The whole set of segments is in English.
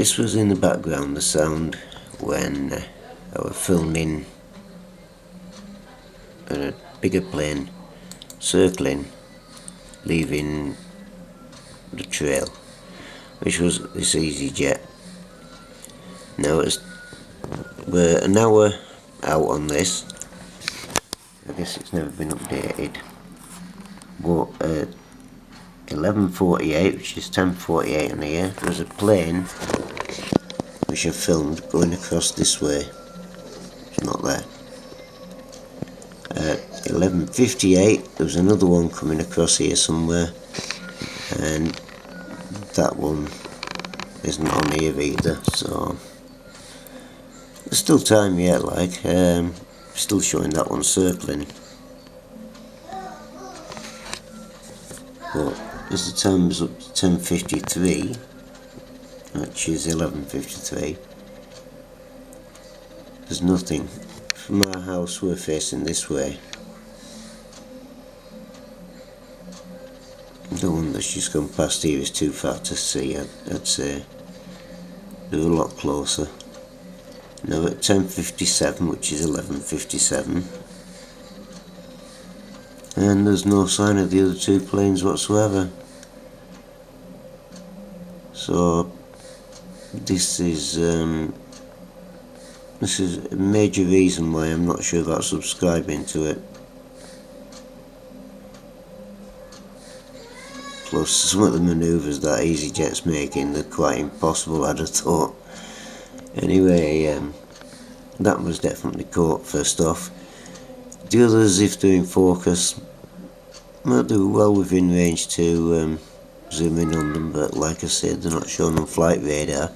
This was in the background, the sound when I was filming a bigger plane circling, leaving the trail, which was this Easyjet. Now we're an hour out on this. I guess it's never been updated. But 11:48, which is 10:48 in here, there was a plane which I filmed going across this way. It's not there. At 11:58 there was another one coming across here somewhere, and that one isn't on here either, so there's still time yet, like, still showing that one circling. But as the time was up to 10:53, which is 11:53, there's nothing. From our house we're facing this way. The one that's just gone past here is too far to see, I'd say. They're a lot closer. Now at 10:57, which is 11:57, and there's no sign of the other two planes whatsoever. So this is a major reason why I'm not sure about subscribing to it. Plus some of the manoeuvres that Easyjet's making, they're quite impossible, I'd have thought. Anyway, that was definitely caught first off. The others, if they're in focus, well, do well within range to zoom in on them, but like I said, they're not shown on flight radar.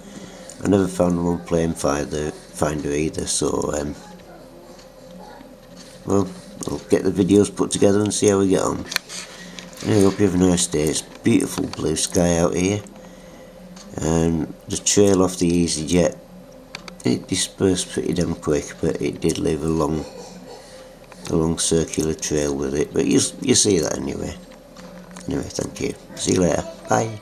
I never found them on plane finder either, so well, I'll get the videos put together and see how we get on. Anyway, I hope you have a nice day. It's beautiful blue sky out here, and the trail off the Easyjet, it dispersed pretty damn quick, but it did leave a long circular trail with it, but you see that anyway. Anyway, thank you. See you later. Bye.